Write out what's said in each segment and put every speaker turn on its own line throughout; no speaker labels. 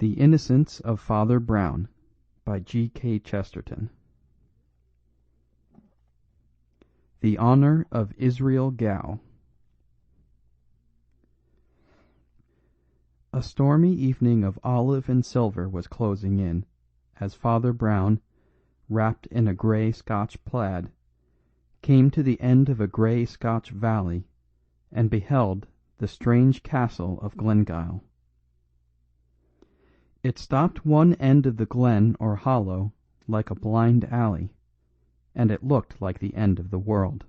The Innocence of Father Brown by K.Chesterton. The Honor of Israel Gow. A stormy evening of olive and silver was closing in, as Father Brown, wrapped in a grey Scotch plaid, came to the end of a grey Scotch valley and beheld the strange castle of Glengyle. It stopped one end of the glen or hollow like a blind alley, and it looked like the end of the world.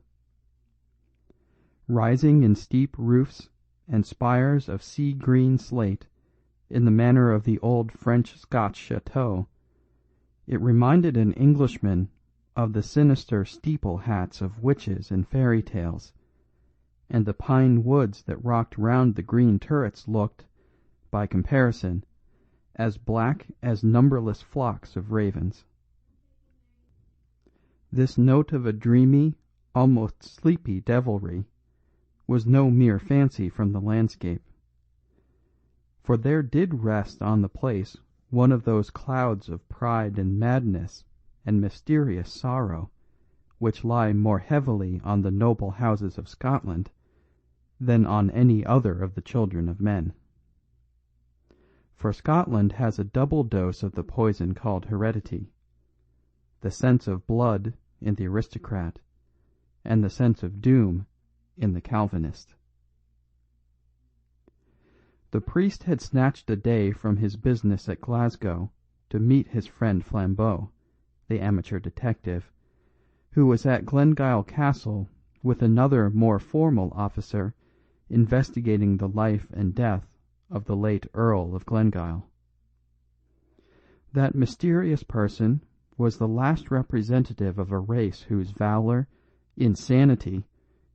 Rising in steep roofs and spires of sea-green slate, in the manner of the old French-Scotch chateau, it reminded an Englishman of the sinister steeple hats of witches in fairy tales, and the pine woods that rocked round the green turrets looked, by comparison, as black as numberless flocks of ravens. This note of a dreamy, almost sleepy devilry was no mere fancy from the landscape. For there did rest on the place one of those clouds of pride and madness and mysterious sorrow which lie more heavily on the noble houses of Scotland than on any other of the children of men. For Scotland has a double dose of the poison called heredity, the sense of blood in the aristocrat, and the sense of doom in the Calvinist. The priest had snatched a day from his business at Glasgow to meet his friend Flambeau, the amateur detective, who was at Glengyle Castle with another more formal officer investigating the life and death of the late Earl of Glengyle. That mysterious person was the last representative of a race whose valour, insanity,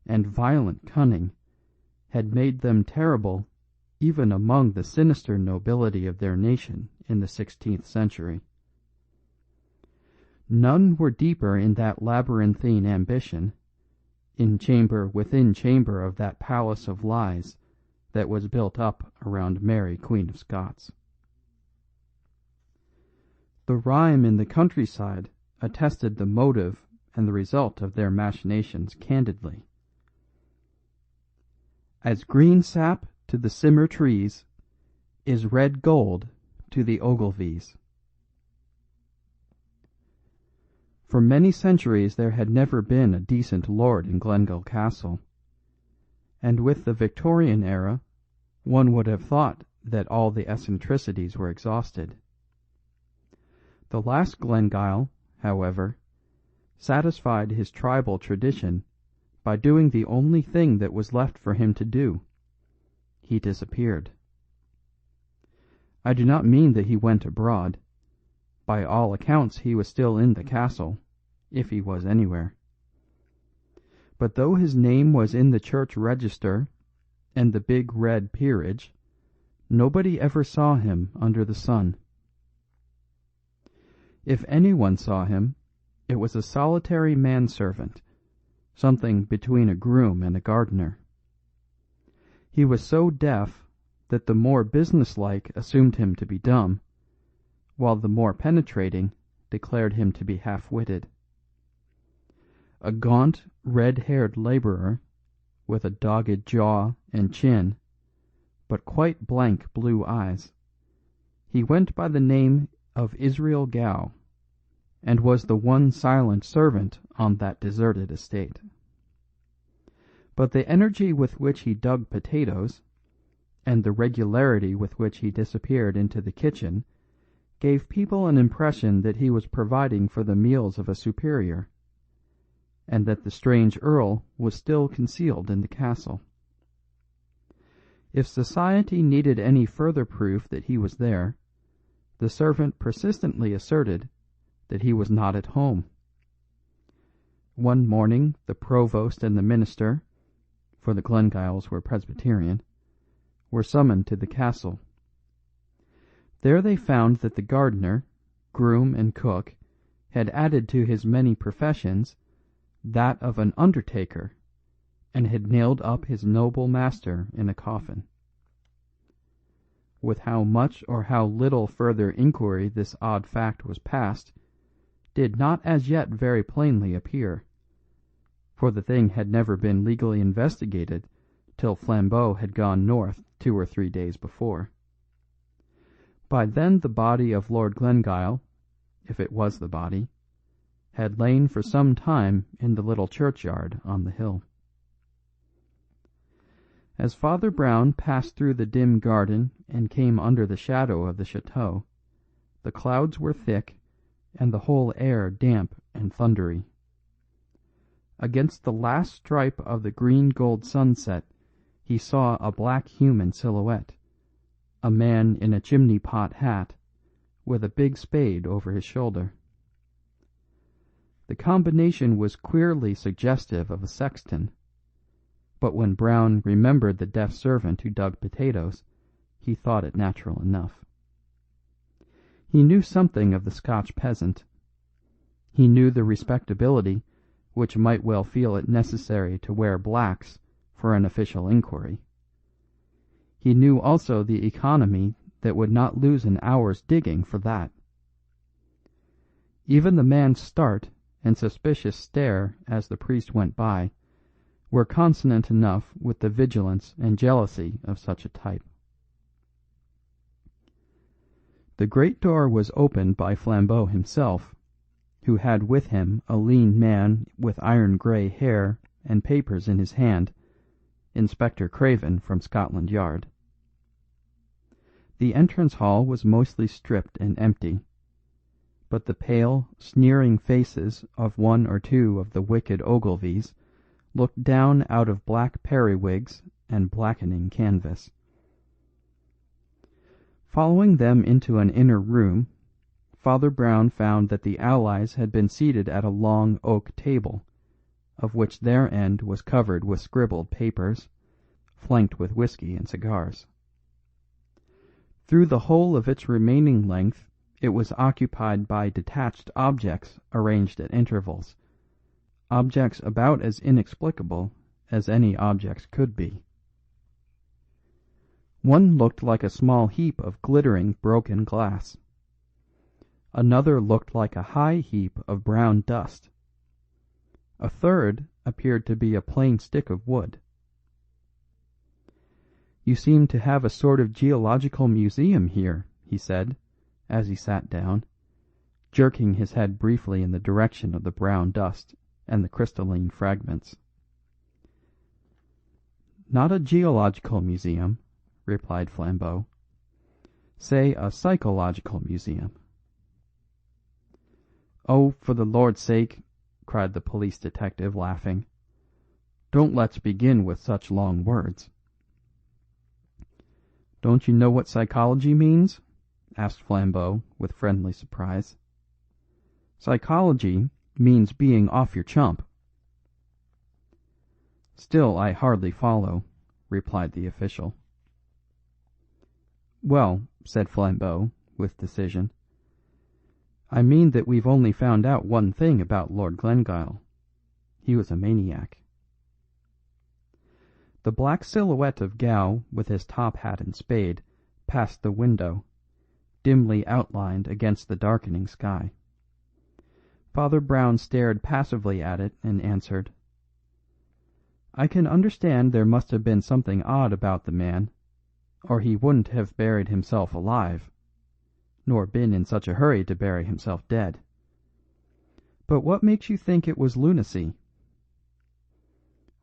and violent cunning had made them terrible even among the sinister nobility of their nation in the 16th century. None were deeper in that labyrinthine ambition, in chamber within chamber of that palace of lies that was built up around Mary Queen of Scots. The rhyme in the countryside attested the motive and the result of their machinations candidly. As green sap to the simmer trees is red gold to the Ogilvies. For many centuries there had never been a decent lord in Glengyle Castle, and with the Victorian era one would have thought that all the eccentricities were exhausted. The last Glengyle, however, satisfied his tribal tradition by doing the only thing that was left for him to do. He disappeared. I do not mean that he went abroad. By all accounts he was still in the castle, if he was anywhere. But though his name was in the church register and the big red peerage, nobody ever saw him under the sun. If anyone saw him, it was a solitary manservant, something between a groom and a gardener. He was so deaf that the more businesslike assumed him to be dumb, while the more penetrating declared him to be half-witted. A gaunt, red-haired labourer, with a dogged jaw and chin, but quite blank blue eyes, he went by the name of Israel Gow, and was the one silent servant on that deserted estate. But the energy with which he dug potatoes, and the regularity with which he disappeared into the kitchen, gave people an impression that he was providing for the meals of a superior, and that the strange earl was still concealed in the castle. If society needed any further proof that he was there, the servant persistently asserted that he was not at home. One morning the provost and the minister, for the Glengyles were Presbyterian, were summoned to the castle. There they found that the gardener, groom and cook had added to his many professions that of an undertaker, and had nailed up his noble master in a coffin. with how much or how little further inquiry this odd fact was passed, did not as yet very plainly appear, for the thing had never been legally investigated till Flambeau had gone north 2 or 3 days before. By then the body of Lord Glengyle, if it was the body, had lain for some time in the little churchyard on the hill. As Father Brown passed through the dim garden and came under the shadow of the chateau, the clouds were thick and the whole air damp and thundery. Against the last stripe of the green-gold sunset he saw a black human silhouette, a man in a chimney-pot hat, with a big spade over his shoulder. The combination was queerly suggestive of a sexton, but when Brown remembered the deaf servant who dug potatoes, he thought it natural enough. He knew something of the Scotch peasant. He knew the respectability which might well feel it necessary to wear blacks for an official inquiry. He knew also the economy that would not lose an hour's digging for that. Even the man's start and suspicious stare as the priest went by were consonant enough with the vigilance and jealousy of such a type. The great door was opened by Flambeau himself, who had with him a lean man with iron-grey hair and papers in his hand, Inspector Craven from Scotland Yard. The entrance hall was mostly stripped and empty, but the pale, sneering faces of 1 or 2 of the wicked Ogilvies looked down out of black periwigs and blackening canvas. Following them into an inner room, Father Brown found that the allies had been seated at a long oak table, of which their end was covered with scribbled papers, flanked with whiskey and cigars. Through the whole of its remaining length it was occupied by detached objects arranged at intervals, objects about as inexplicable as any objects could be. One looked like a small heap of glittering broken glass. Another looked like a high heap of brown dust. A third appeared to be a plain stick of wood. "You seem to have a sort of geological museum here," he said, as he sat down, jerking his head briefly in the direction of the brown dust and the crystalline fragments. "Not a geological museum," replied Flambeau. "Say a psychological museum." "Oh, for the Lord's sake," cried the police detective, laughing, "don't let's begin with such long words." "Don't you know what psychology means?" asked Flambeau with friendly surprise. "Psychology means being off your chump." "Still I hardly follow," replied the official. "Well," said Flambeau, with decision, "I mean that we've only found out one thing about Lord Glengyle. He was a maniac." The black silhouette of Gow with his top hat and spade passed the window, dimly outlined against the darkening sky. Father Brown stared passively at it and answered, "I can understand there must have been something odd about the man, or he wouldn't have buried himself alive, nor been in such a hurry to bury himself dead. But what makes you think it was lunacy?"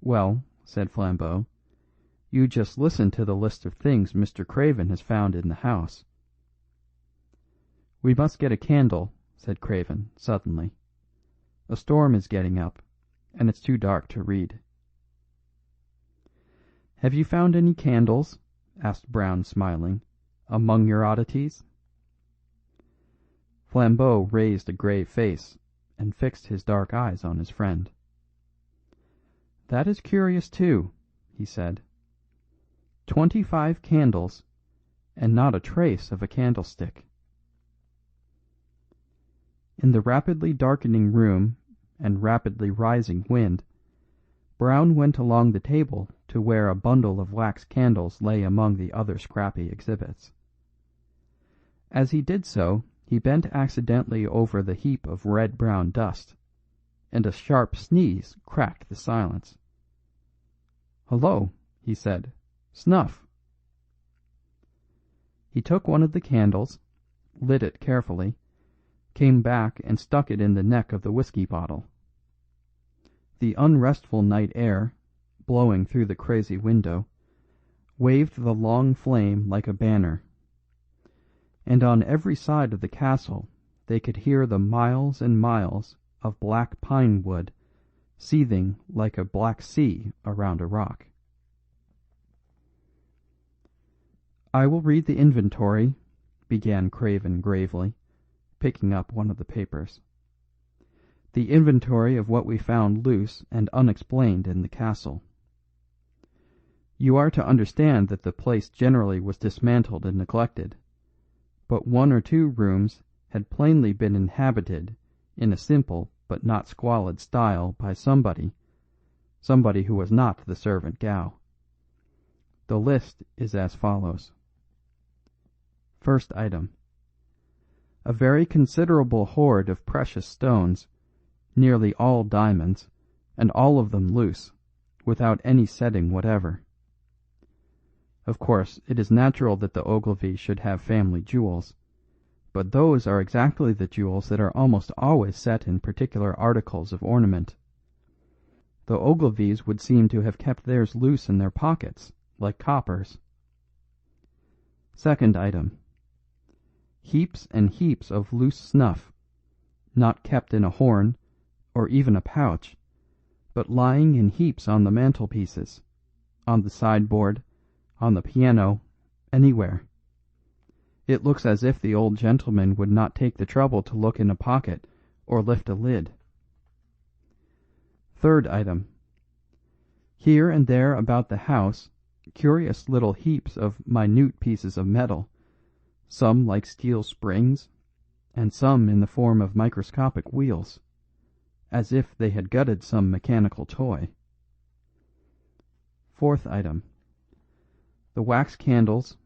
"Well," said Flambeau, "you just listen to the list of things Mr. Craven has found in the house." "We must get a candle," said Craven suddenly. "A storm is getting up, and it's too dark to read." "Have you found any candles," asked Brown, smiling, "among your oddities?" Flambeau raised a grave face and fixed his dark eyes on his friend. "That is curious too," he said. 25 candles, and not a trace of a candlestick." In the rapidly darkening room and rapidly rising wind, Brown went along the table to where a bundle of wax candles lay among the other scrappy exhibits. As he did so, he bent accidentally over the heap of red-brown dust, and a sharp sneeze cracked the silence. "Hullo," he said. "Snuff." He took one of the candles, lit it carefully, came back and stuck it in the neck of the whiskey bottle. The unrestful night air, blowing through the crazy window, waved the long flame like a banner, and on every side of the castle they could hear the miles and miles of black pine wood seething like a black sea around a rock. "I will read the inventory," began Craven gravely, picking up one of the papers. "The inventory of what we found loose and unexplained in the castle. You are to understand that the place generally was dismantled and neglected, but one or two rooms had plainly been inhabited in a simple but not squalid style by somebody who was not the servant Gow. The list is as follows. First item. A very considerable hoard of precious stones, nearly all diamonds, and all of them loose, without any setting whatever. Of course, it is natural that the Ogilvies should have family jewels, but those are exactly the jewels that are almost always set in particular articles of ornament. The Ogilvies would seem to have kept theirs loose in their pockets, like coppers. Second item. Heaps and heaps of loose snuff, not kept in a horn, or even a pouch, but lying in heaps on the mantelpieces, on the sideboard, on the piano, anywhere. It looks as if the old gentleman would not take the trouble to look in a pocket or lift a lid. Third item. Here and there about the house, curious little heaps of minute pieces of metal, some like steel springs, and some in the form of microscopic wheels, as if they had gutted some mechanical toy. Fourth item. The wax candles,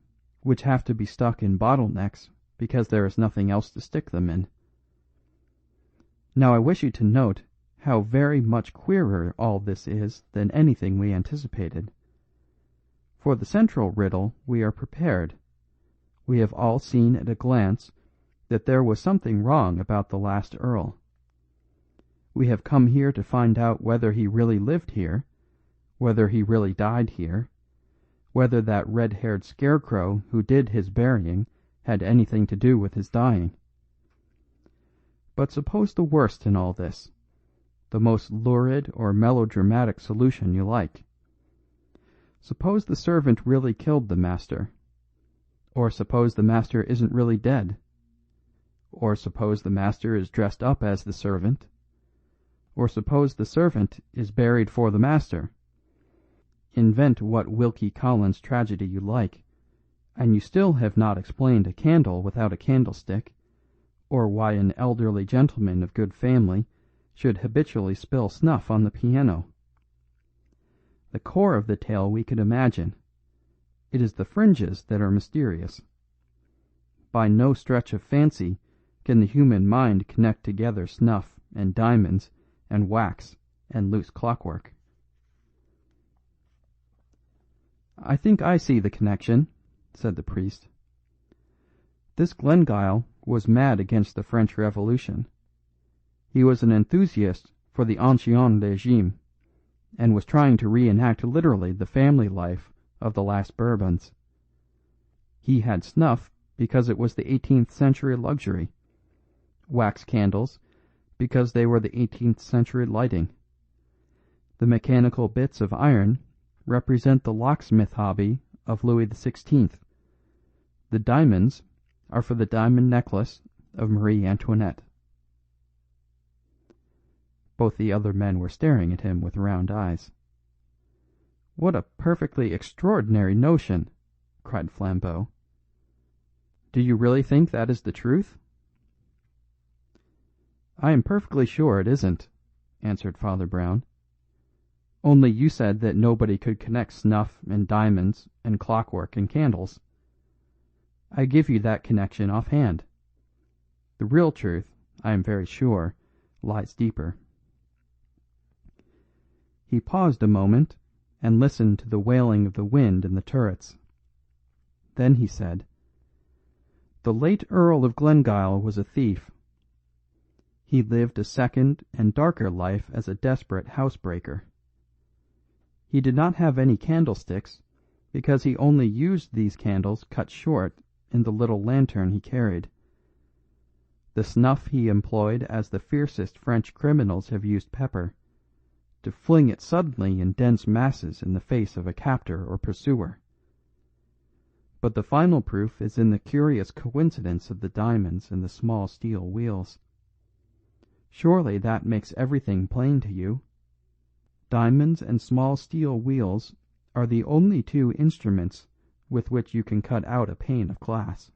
which have to be stuck in bottlenecks because there is nothing else to stick them in. Now I wish you to note how very much queerer all this is than anything we anticipated. For the central riddle we are prepared. We have all seen at a glance that there was something wrong about the last earl. We have come here to find out whether he really lived here, whether he really died here, whether that red-haired scarecrow who did his burying had anything to do with his dying. But suppose the worst in all this, the most lurid or melodramatic solution you like. Suppose the servant really killed the master, or suppose the master isn't really dead, or suppose the master is dressed up as the servant, or suppose the servant is buried for the master. Invent what Wilkie Collins tragedy you like, and you still have not explained a candle without a candlestick, or why an elderly gentleman of good family should habitually spill snuff on the piano. The core of the tale we could imagine. It is the fringes that are mysterious. By no stretch of fancy can the human mind connect together snuff and diamonds and wax and loose clockwork. "I think I see the connection," said the priest. "This Glengyle was mad against the French Revolution. He was an enthusiast for the Ancien Régime, and was trying to reenact literally the family life of the last Bourbons. He had snuff because it was the 18th century luxury, wax candles because they were the 18th century lighting. The mechanical bits of iron represent the locksmith hobby of Louis XVI. The diamonds are for the diamond necklace of Marie Antoinette." Both the other men were staring at him with round eyes. "What a perfectly extraordinary notion!" cried Flambeau. "Do you really think that is the truth?" "I am perfectly sure it isn't," answered Father Brown. "Only you said that nobody could connect snuff and diamonds and clockwork and candles. I give you that connection offhand. The real truth, I am very sure, lies deeper." He paused a moment and listened to the wailing of the wind in the turrets. Then he said, "The late Earl of Glengyle was a thief. He lived a second and darker life as a desperate housebreaker. He did not have any candlesticks, because he only used these candles cut short in the little lantern he carried. The snuff he employed as the fiercest French criminals have used pepper, to fling it suddenly in dense masses in the face of a captor or pursuer. But the final proof is in the curious coincidence of the diamonds and the small steel wheels. Surely that makes everything plain to you. Diamonds and small steel wheels are the only two instruments with which you can cut out a pane of glass."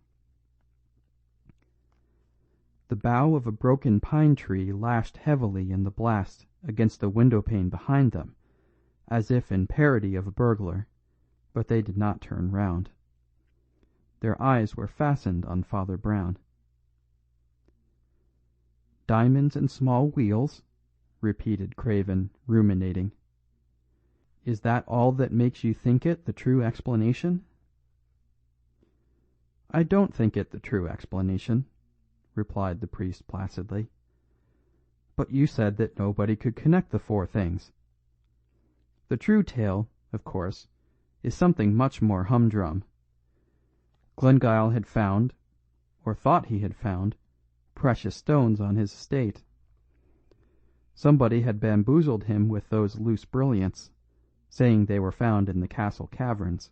The bough of a broken pine tree lashed heavily in the blast against the window-pane behind them, as if in parody of a burglar, but they did not turn round. Their eyes were fastened on Father Brown. "Diamonds and small wheels," repeated Craven, ruminating. "Is that all that makes you think it the true explanation?" "I don't think it the true explanation," replied the priest placidly. "But you said that nobody could connect the four things. The true tale, of course, is something much more humdrum. Glengyle had found, or thought he had found, precious stones on his estate. Somebody had bamboozled him with those loose brilliants, saying they were found in the castle caverns.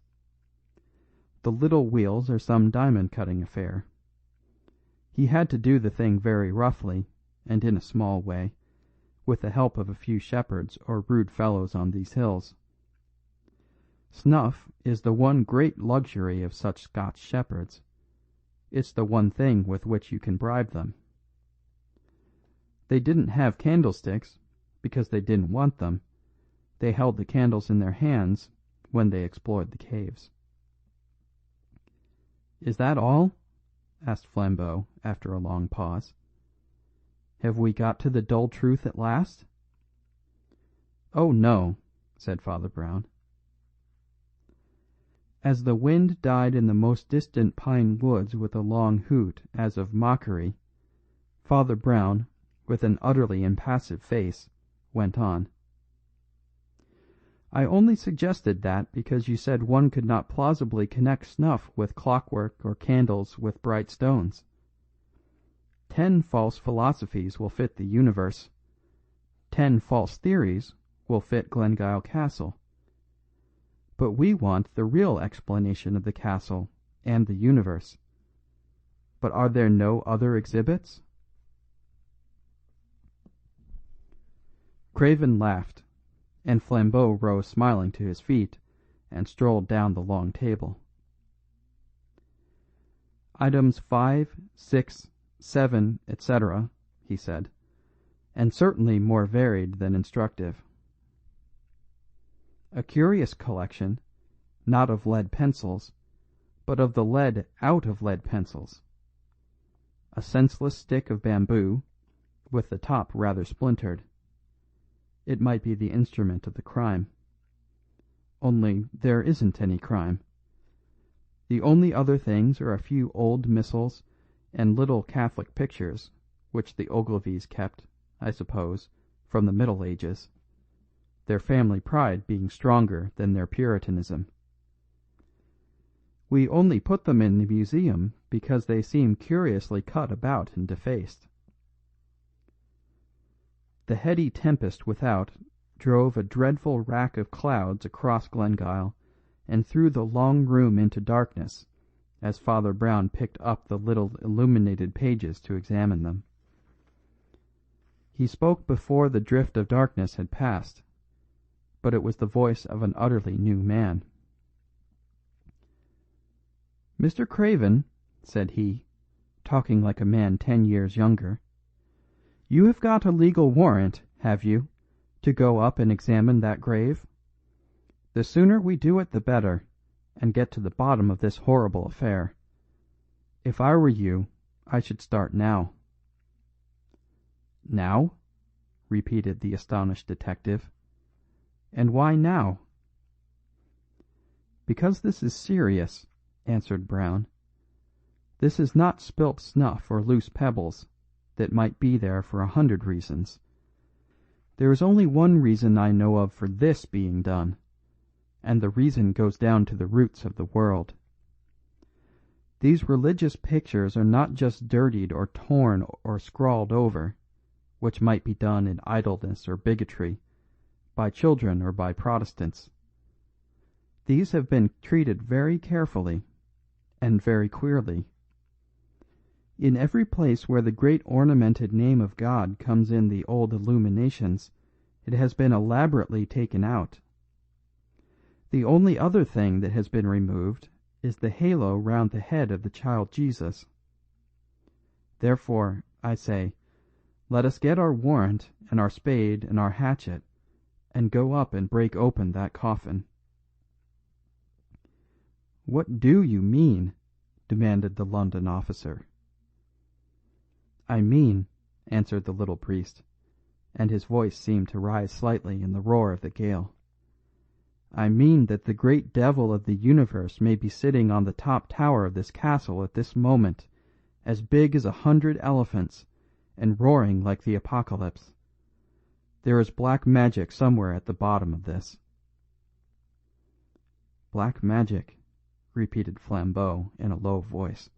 The little wheels are some diamond-cutting affair. He had to do the thing very roughly, and in a small way, with the help of a few shepherds or rude fellows on these hills. Snuff is the one great luxury of such Scotch shepherds. It's the one thing with which you can bribe them. They didn't have candlesticks, because they didn't want them. They held the candles in their hands when they explored the caves." "Is that all?" asked Flambeau after a long pause. "Have we got to the dull truth at last?" "Oh, no," said Father Brown. As the wind died in the most distant pine woods with a long hoot as of mockery, Father Brown, with an utterly impassive face, went on. "I only suggested that because you said one could not plausibly connect snuff with clockwork or candles with bright stones. 10 false philosophies will fit the universe. 10 false theories will fit Glengyle Castle. But we want the real explanation of the castle and the universe. But are there no other exhibits?" Craven laughed, and Flambeau rose smiling to his feet and strolled down the long table. "Items 5, 6, 7, etc.," he said, "and certainly more varied than instructive. A curious collection, not of lead pencils, but of the lead out of lead pencils. A senseless stick of bamboo, with the top rather splintered. It might be the instrument of the crime. Only there isn't any crime. The only other things are a few old missals and little Catholic pictures, which the Ogilvies kept, I suppose, from the Middle Ages, their family pride being stronger than their Puritanism. We only put them in the museum because they seem curiously cut about and defaced." The heady tempest without drove a dreadful rack of clouds across Glengyle and threw the long room into darkness as Father Brown picked up the little illuminated pages to examine them. He spoke before the drift of darkness had passed, but it was the voice of an utterly new man. "Mr. Craven," said he, talking like a man 10 years younger, "you have got a legal warrant, have you, to go up and examine that grave? The sooner we do it the better, and get to the bottom of this horrible affair. If I were you, I should start now." "Now?" repeated the astonished detective. "And why now?" "Because this is serious," answered Brown. "This is not spilt snuff or loose pebbles, that might be there for 100 reasons. There is only one reason I know of for this being done, and the reason goes down to the roots of the world. These religious pictures are not just dirtied or torn or scrawled over, which might be done in idleness or bigotry, by children or by Protestants. These have been treated very carefully, and very queerly. In every place where the great ornamented name of God comes in the old illuminations, it has been elaborately taken out. The only other thing that has been removed is the halo round the head of the child Jesus. Therefore, I say, let us get our warrant and our spade and our hatchet, and go up and break open that coffin." "What do you mean?" demanded the London officer. "I mean," answered the little priest, and his voice seemed to rise slightly in the roar of the gale, "I mean that the great devil of the universe may be sitting on the top tower of this castle at this moment, as big as 100 elephants, and roaring like the apocalypse. There is black magic somewhere at the bottom of this." "Black magic," repeated Flambeau in a low voice,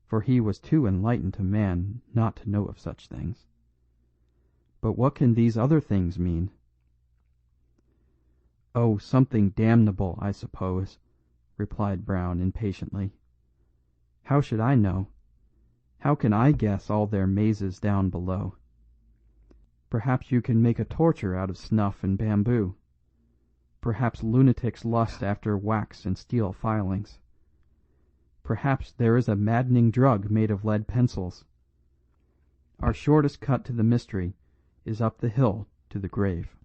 for he was too enlightened a man not to know of such things. "But what can these other things mean?" "Oh, something damnable, I suppose," replied Brown impatiently. "How should I know? How can I guess all their mazes down below? Perhaps you can make a torture out of snuff and bamboo. Perhaps lunatics lust after wax and steel filings. Perhaps there is a maddening drug made of lead pencils. Our shortest cut to the mystery is up the hill to the grave."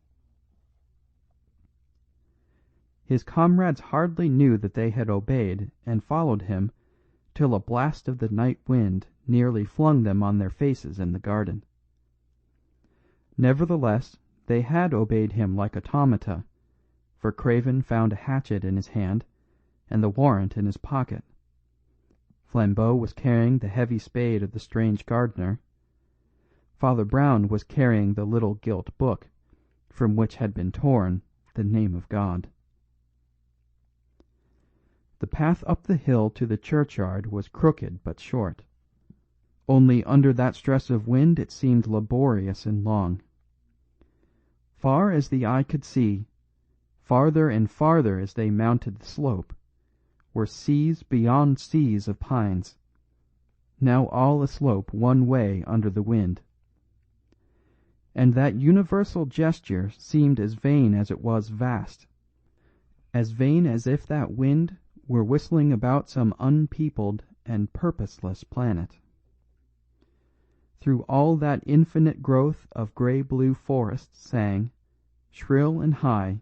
His comrades hardly knew that they had obeyed and followed him till a blast of the night wind nearly flung them on their faces in the garden. Nevertheless, they had obeyed him like automata, for Craven found a hatchet in his hand and the warrant in his pocket. Flambeau was carrying the heavy spade of the strange gardener. Father Brown was carrying the little gilt book, from which had been torn the name of God. The path up the hill to the churchyard was crooked but short. Only under that stress of wind it seemed laborious and long. Far as the eye could see, farther and farther as they mounted the slope, were seas beyond seas of pines, now all aslope one way under the wind. And that universal gesture seemed as vain as it was vast, as vain as if that wind were whistling about some unpeopled and purposeless planet. Through all that infinite growth of grey-blue forest sang, shrill and high,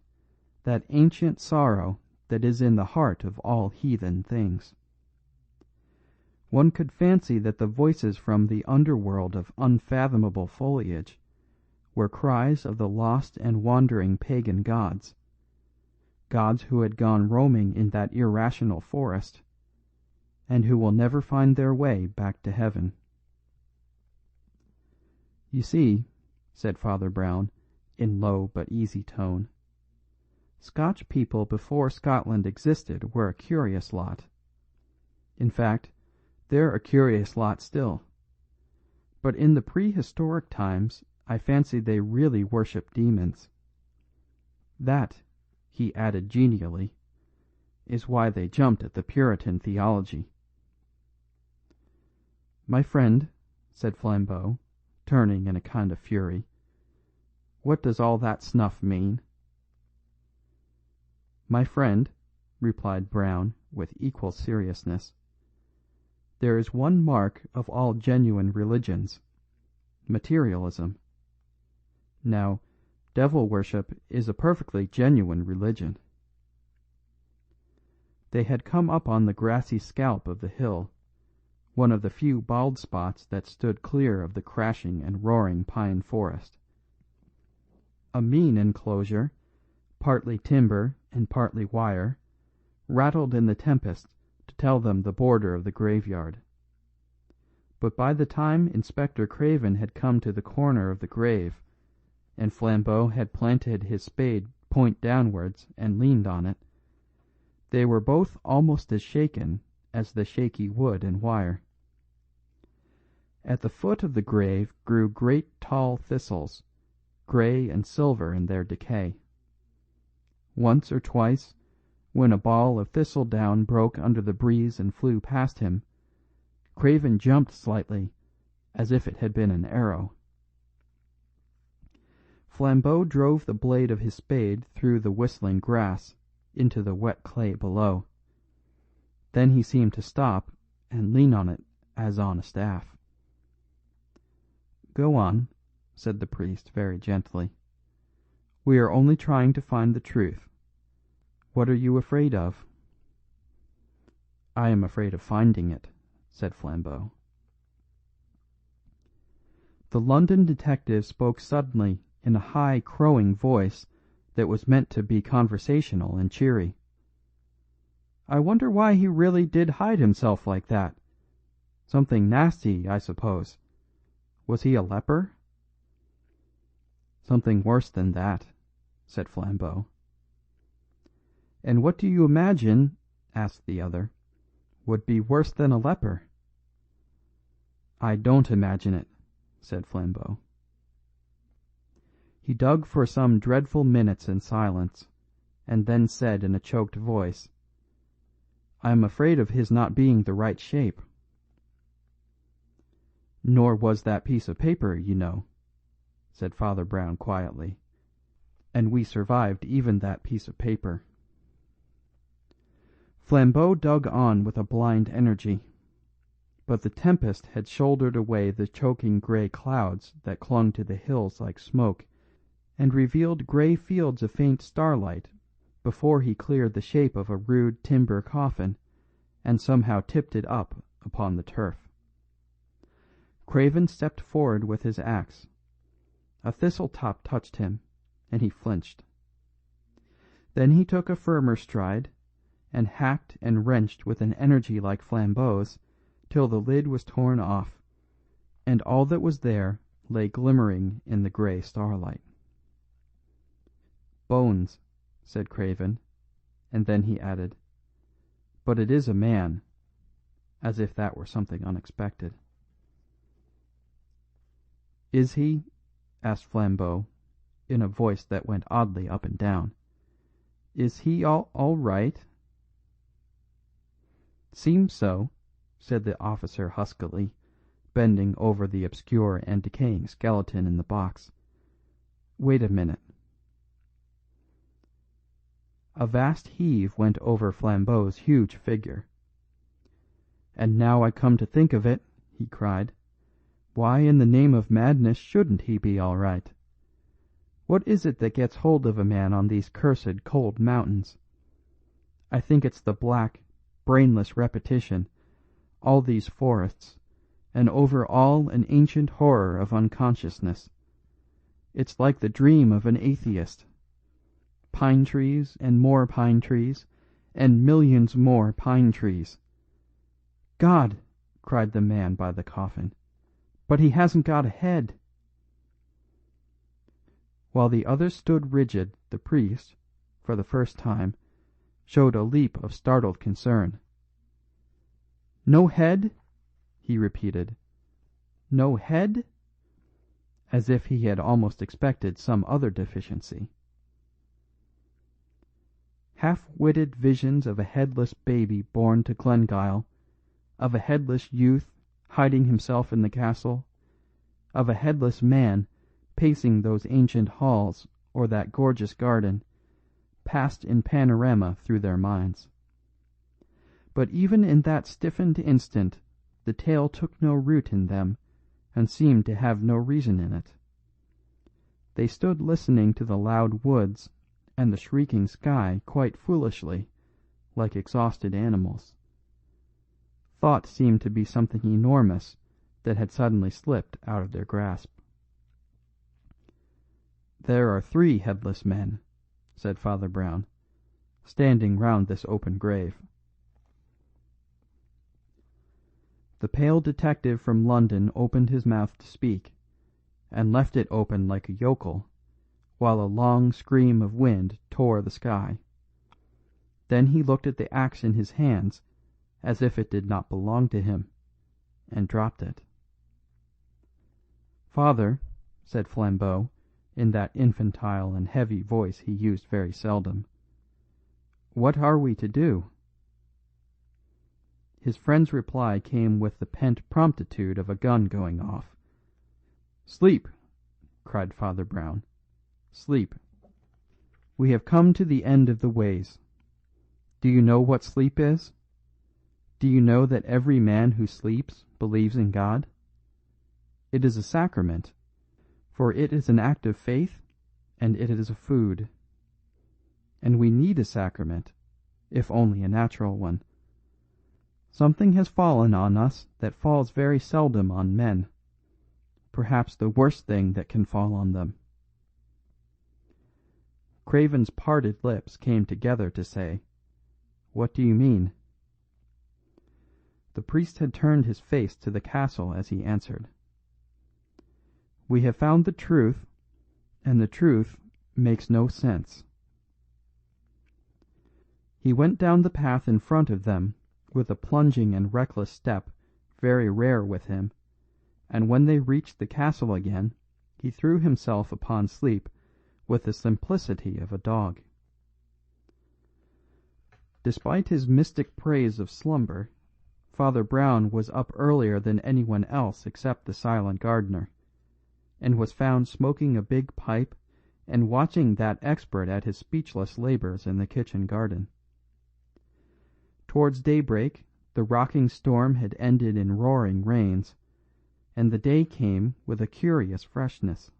that ancient sorrow that is in the heart of all heathen things. One could fancy that the voices from the underworld of unfathomable foliage were cries of the lost and wandering pagan gods, gods who had gone roaming in that irrational forest, and who will never find their way back to heaven. "You see," said Father Brown, in low but easy tone, "Scotch people before Scotland existed were a curious lot. In fact, they're a curious lot still. But in the prehistoric times I fancy they really worshipped demons. That," he added genially, "is why they jumped at the Puritan theology." "My friend," said Flambeau, turning in a kind of fury, "what does all that snuff mean?" "My friend," replied Brown with equal seriousness, "there is one mark of all genuine religions: materialism. Now, devil worship is a perfectly genuine religion." They had come up on the grassy scalp of the hill, one of the few bald spots that stood clear of the crashing and roaring pine forest. A mean enclosure, partly timber and partly wire, rattled in the tempest to tell them the border of the graveyard. But by the time Inspector Craven had come to the corner of the grave, and Flambeau had planted his spade point downwards and leaned on it, they were both almost as shaken as the shaky wood and wire. At the foot of the grave grew great tall thistles, grey and silver in their decay. Once or twice, when a ball of thistledown broke under the breeze and flew past him, Craven jumped slightly, as if it had been an arrow. Flambeau drove the blade of his spade through the whistling grass into the wet clay below. Then he seemed to stop and lean on it as on a staff. "Go on," said the priest very gently. "We are only trying to find the truth. What are you afraid of?" "I am afraid of finding it," said Flambeau. The London detective spoke suddenly in a high crowing voice that was meant to be conversational and cheery. "I wonder why he really did hide himself like that. Something nasty, I suppose. Was he a leper?" "Something worse than that," said Flambeau. "And what do you imagine," asked the other, "would be worse than a leper?" "I don't imagine it," said Flambeau. He dug for some dreadful minutes in silence, and then said in a choked voice, "I am afraid of his not being the right shape." "Nor was that piece of paper, you know," said Father Brown quietly, "and we survived even that piece of paper." Flambeau dug on with a blind energy, but the tempest had shouldered away the choking grey clouds that clung to the hills like smoke, and revealed grey fields of faint starlight before he cleared the shape of a rude timber coffin and somehow tipped it up upon the turf. Craven stepped forward with his axe. A thistle-top touched him, and he flinched. Then he took a firmer stride, and hacked and wrenched with an energy like Flambeau's till the lid was torn off, and all that was there lay glimmering in the grey starlight. "Bones," said Craven, and then he added, "But it is a man," as if that were something unexpected. "Is he?" asked Flambeau, in a voice that went oddly up and down. "Is he all right?" "Seems so," said the officer huskily, bending over the obscure and decaying skeleton in the box. "Wait a minute." A vast heave went over Flambeau's huge figure. "And now I come to think of it," he cried, "why in the name of madness shouldn't he be all right? What is it that gets hold of a man on these cursed cold mountains? I think it's the black, brainless repetition, all these forests, and over all an ancient horror of unconsciousness. It's like the dream of an atheist. Pine trees and more pine trees, and millions more pine trees. God!" cried the man by the coffin, "but he hasn't got a head." While the others stood rigid, the priest, for the first time, showed a leap of startled concern. "No head?" he repeated. "No head?" as if he had almost expected some other deficiency. Half-witted visions of a headless baby born to Glengyle, of a headless youth hiding himself in the castle, of a headless man pacing those ancient halls or that gorgeous garden, passed in panorama through their minds. But even in that stiffened instant the tale took no root in them, and seemed to have no reason in it. They stood listening to the loud woods and the shrieking sky quite foolishly, like exhausted animals. thought seemed to be something enormous that had suddenly slipped out of their grasp. "There are 3 headless men," said Father Brown, "standing round this open grave." The pale detective from London opened his mouth to speak, and left it open like a yokel, while a long scream of wind tore the sky. Then he looked at the axe in his hands as if it did not belong to him, and dropped it. "Father," said Flambeau, in that infantile and heavy voice he used very seldom, "what are we to do?" His friend's reply came with the pent promptitude of a gun going off. "Sleep!" cried Father Brown. "Sleep. We have come to the end of the ways. Do you know what sleep is? Do you know that every man who sleeps believes in God? It is a sacrament, for it is an act of faith, and it is a food. And we need a sacrament, if only a natural one. Something has fallen on us that falls very seldom on men, perhaps the worst thing that can fall on them." Craven's parted lips came together to say, "What do you mean?" The priest had turned his face to the castle as he answered, "We have found the truth, and the truth makes no sense." He went down the path in front of them with a plunging and reckless step very rare with him, and when they reached the castle again, he threw himself upon sleep with the simplicity of a dog. Despite his mystic praise of slumber, Father Brown was up earlier than anyone else except the silent gardener, and was found smoking a big pipe and watching that expert at his speechless labours in the kitchen garden. Towards daybreak the rocking storm had ended in roaring rains, and the day came with a curious freshness.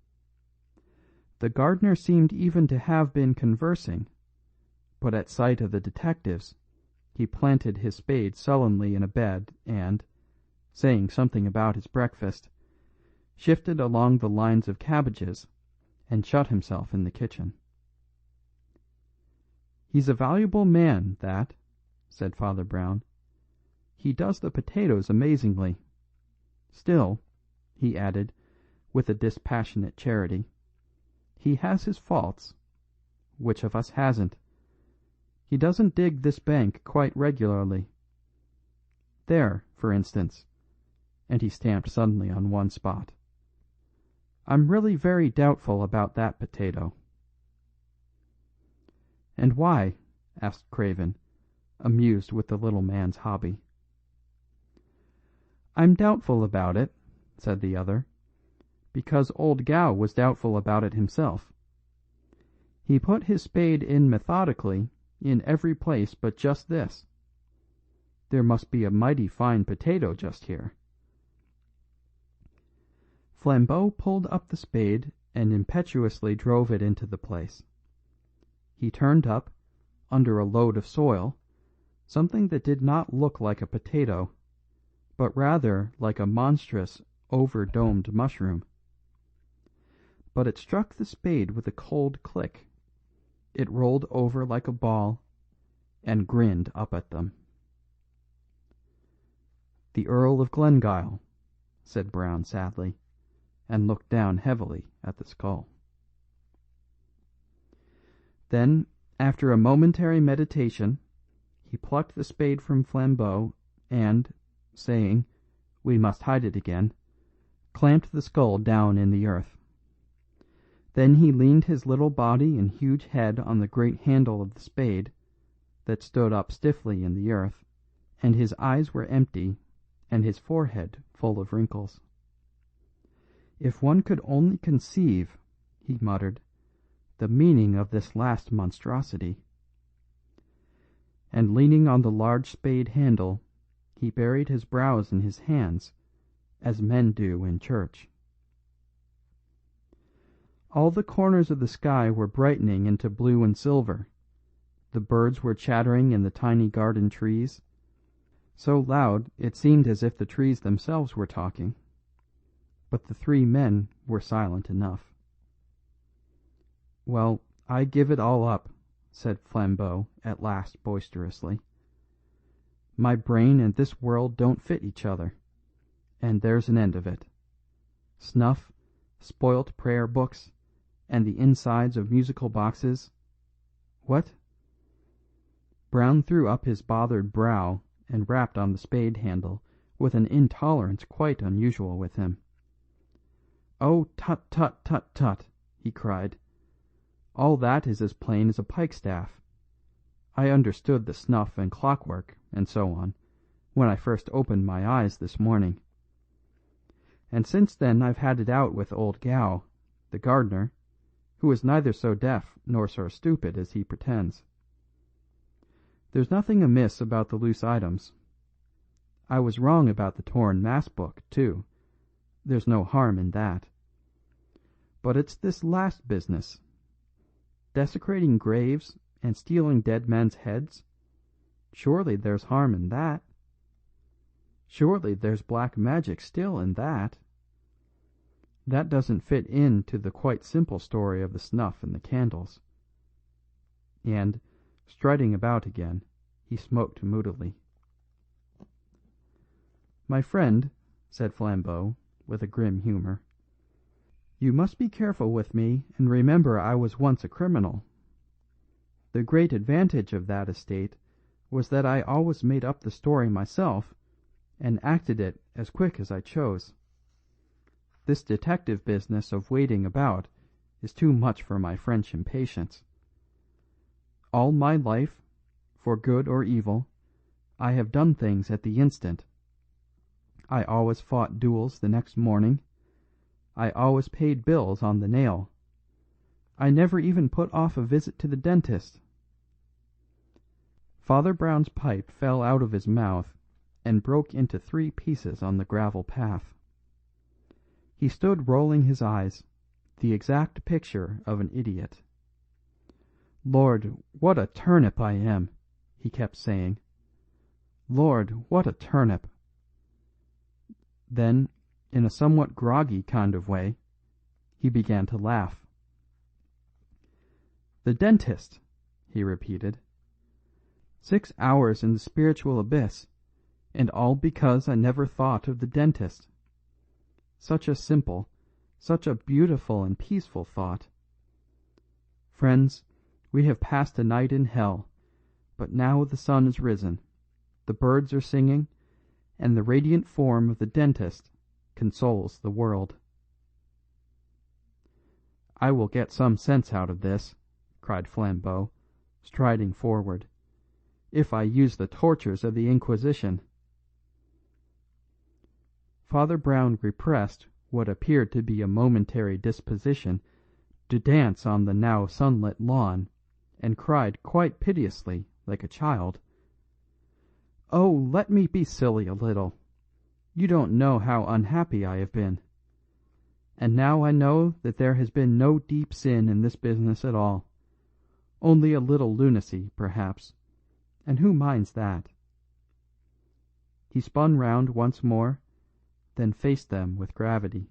The gardener seemed even to have been conversing, but at sight of the detectives he planted his spade sullenly in a bed and, saying something about his breakfast, shifted along the lines of cabbages and shut himself in the kitchen. "He's a valuable man, that," said Father Brown. "He does the potatoes amazingly. Still," he added, with a dispassionate charity, "he has his faults. Which of us hasn't? He doesn't dig this bank quite regularly. There, for instance," and he stamped suddenly on one spot. "I'm really very doubtful about that potato." "And why?" asked Craven, amused with the little man's hobby. "I'm doubtful about it," said the other, "because old Gow was doubtful about it himself. He put his spade in methodically in every place but just this. There must be a mighty fine potato just here." Flambeau pulled up the spade and impetuously drove it into the place. He turned up, under a load of soil, something that did not look like a potato, but rather like a monstrous, over-domed mushroom. But it struck the spade with a cold click. It rolled over like a ball, and grinned up at them. "The Earl of Glengyle," said Brown sadly, and looked down heavily at the skull. Then, after a momentary meditation, he plucked the spade from Flambeau, and, saying, "We must hide it again," clamped the skull down in the earth. Then he leaned his little body and huge head on the great handle of the spade, that stood up stiffly in the earth, and his eyes were empty, and his forehead full of wrinkles. "If one could only conceive," he muttered, "the meaning of this last monstrosity." And leaning on the large spade handle, he buried his brows in his hands, as men do in church. All the corners of the sky were brightening into blue and silver, the birds were chattering in the tiny garden trees, so loud it seemed as if the trees themselves were talking. But the three men were silent enough. "Well, I give it all up," said Flambeau at last boisterously. "My brain and this world don't fit each other, and there's an end of it. Snuff, spoilt prayer books, and the insides of musical boxes. What?" Brown threw up his bothered brow and rapped on the spade handle with an intolerance quite unusual with him. "Oh, tut, tut, tut, tut!" he cried. "All that is as plain as a pikestaff. I understood the snuff and clockwork, and so on, when I first opened my eyes this morning. And since then I've had it out with old Gow, the gardener, who is neither so deaf nor so stupid as he pretends. There's nothing amiss about the loose items. I was wrong about the torn mass book, too. There's no harm in that. But it's this last business. Desecrating graves and stealing dead men's heads. Surely there's harm in that. Surely there's black magic still in that. That doesn't fit in to the quite simple story of the snuff and the candles." And, striding about again, he smoked moodily. "My friend," said Flambeau, with a grim humour, "you must be careful with me and remember I was once a criminal. The great advantage of that estate was that I always made up the story myself and acted it as quick as I chose. This detective business of waiting about is too much for my French impatience. All my life, for good or evil, I have done things at the instant. I always fought duels the next morning. I always paid bills on the nail. I never even put off a visit to the dentist." Father Brown's pipe fell out of his mouth and broke into 3 pieces on the gravel path. He stood rolling his eyes, the exact picture of an idiot. "Lord, what a turnip I am!" he kept saying. "Lord, what a turnip!" Then, in a somewhat groggy kind of way, he began to laugh. "The dentist!" he repeated. 6 hours in the spiritual abyss, and all because I never thought of the dentist. Such a simple, such a beautiful and peaceful thought. Friends, we have passed a night in hell, but now the sun is risen, the birds are singing, and the radiant form of the dentist consoles the world." "I will get some sense out of this," cried Flambeau, striding forward, "if I use the tortures of the Inquisition." Father Brown repressed what appeared to be a momentary disposition to dance on the now sunlit lawn, and cried quite piteously, like a child, "Oh, let me be silly a little. You don't know how unhappy I have been. And now I know that there has been no deep sin in this business at all. Only a little lunacy, perhaps, and who minds that?" He spun round once more, then faced them with gravity.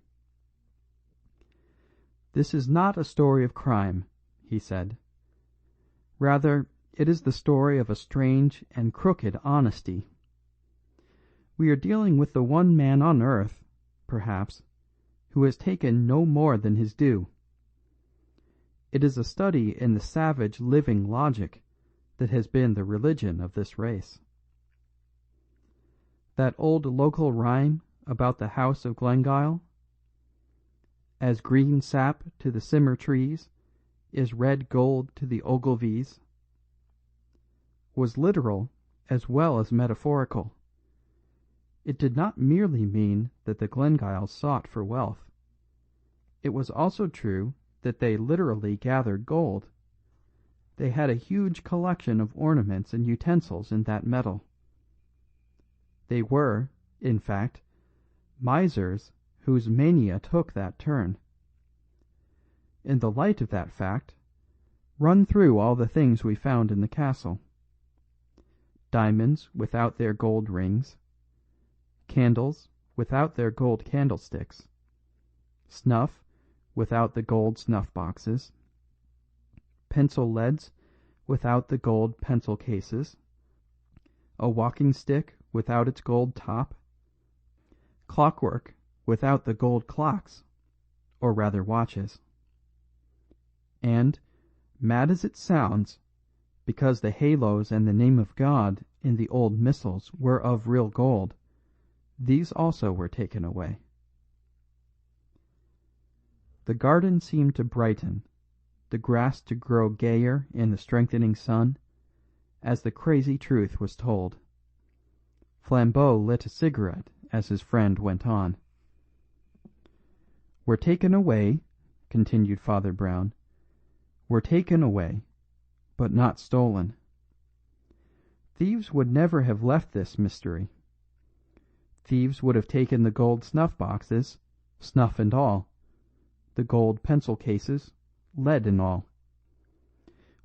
"This is not a story of crime," he said. "Rather, it is the story of a strange and crooked honesty. We are dealing with the one man on earth, perhaps, who has taken no more than his due. It is a study in the savage living logic that has been the religion of this race. That old local rhyme about the house of Glengyle, "As green sap to the simmer trees is red gold to the Ogilvies," was literal as well as metaphorical. It did not merely mean that the Glengyles sought for wealth. It was also true that they literally gathered gold. They had a huge collection of ornaments and utensils in that metal. They were, in fact, misers whose mania took that turn. In the light of that fact, run through all the things we found in the castle. diamonds without their gold rings, candles without their gold candlesticks, snuff without the gold snuff boxes, pencil leads without the gold pencil cases, a walking stick without its gold top, clockwork without the gold clocks, or rather watches. And, mad as it sounds, because the halos and the name of God in the old missals were of real gold, these also were taken away. The garden seemed to brighten, the grass to grow gayer in the strengthening sun, as the crazy truth was told. Flambeau lit a cigarette as his friend went on. "Were taken away," continued Father Brown, "were taken away, but not stolen. Thieves would never have left this mystery. Thieves would have taken the gold snuff boxes, snuff and all, the gold pencil cases, lead and all.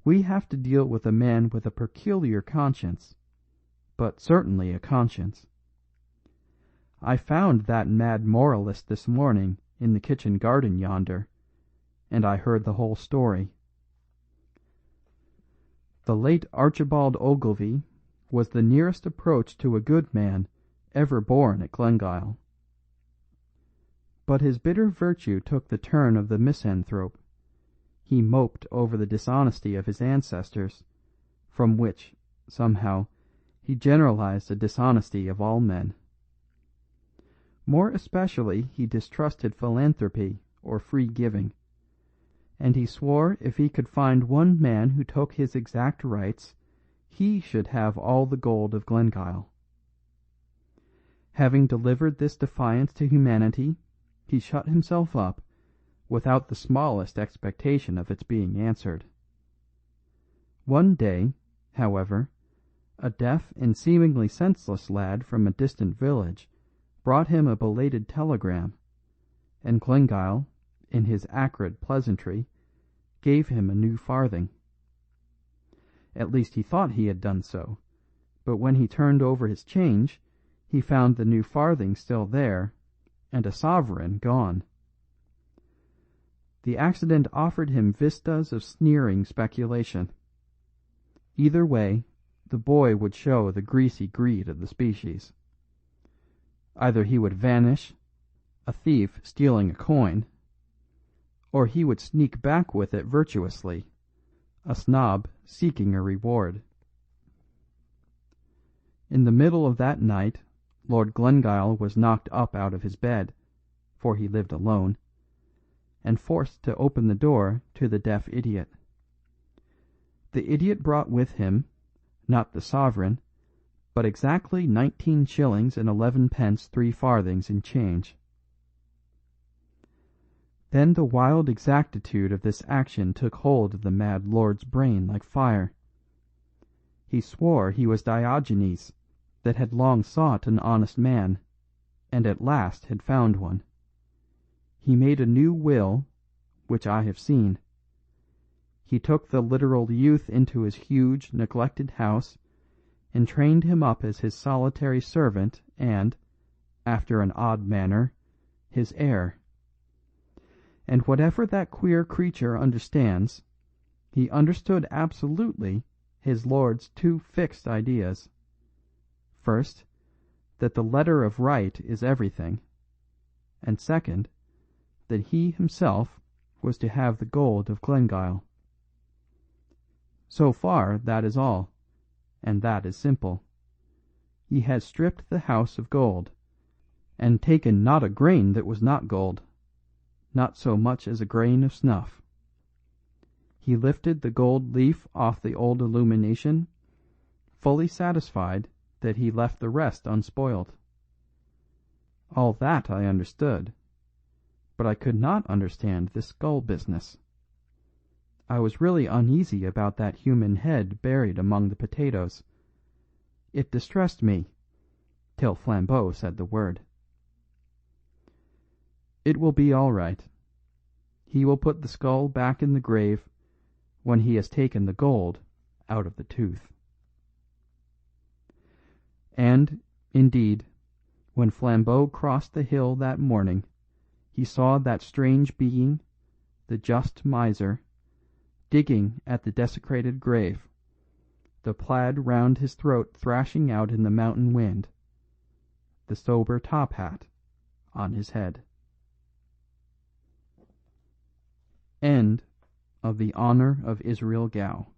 We have to deal with a man with a peculiar conscience, but certainly a conscience. I found that mad moralist this morning in the kitchen garden yonder, and I heard the whole story. The late Archibald Ogilvy was the nearest approach to a good man ever born at Glengyle. But his bitter virtue took the turn of the misanthrope. He moped over the dishonesty of his ancestors, from which, somehow, he generalized the dishonesty of all men. More especially he distrusted philanthropy or free giving, and he swore if he could find one man who took his exact rights, he should have all the gold of Glengyle. Having delivered this defiance to humanity, he shut himself up, without the smallest expectation of its being answered. One day, however, a deaf and seemingly senseless lad from a distant village brought him a belated telegram, and Glengyle, in his acrid pleasantry, gave him a new farthing. At least he thought he had done so, but when he turned over his change, he found the new farthing still there, and a sovereign gone. The accident offered him vistas of sneering speculation. Either way, the boy would show the greasy greed of the species. Either he would vanish, a thief stealing a coin, or he would sneak back with it virtuously, a snob seeking a reward. In the middle of that night, Lord Glengyle was knocked up out of his bed, for he lived alone, and forced to open the door to the deaf idiot. The idiot brought with him, not the sovereign, but exactly 19 shillings and 11 pence 3 farthings in change. Then the wild exactitude of this action took hold of the mad lord's brain like fire. He swore he was Diogenes, that had long sought an honest man, and at last had found one. He made a new will, which I have seen. He took the literal youth into his huge, neglected house, and trained him up as his solitary servant and, after an odd manner, his heir. And whatever that queer creature understands, he understood absolutely his lord's two fixed ideas. First, that the letter of right is everything, and second, that he himself was to have the gold of Glengyle. So far that is all, and that is simple. He has stripped the house of gold, and taken not a grain that was not gold, not so much as a grain of snuff. He lifted the gold leaf off the old illumination, fully satisfied that he left the rest unspoiled. All that I understood, but I could not understand this skull business. I was really uneasy about that human head buried among the potatoes. It distressed me, till Flambeau said the word. It will be all right. He will put the skull back in the grave when he has taken the gold out of the tooth. And, indeed, when Flambeau crossed the hill that morning, he saw that strange being, the just miser, digging at the desecrated grave, the plaid round his throat thrashing out in the mountain wind, the sober top hat on his head. End of The Honor of Israel Gow.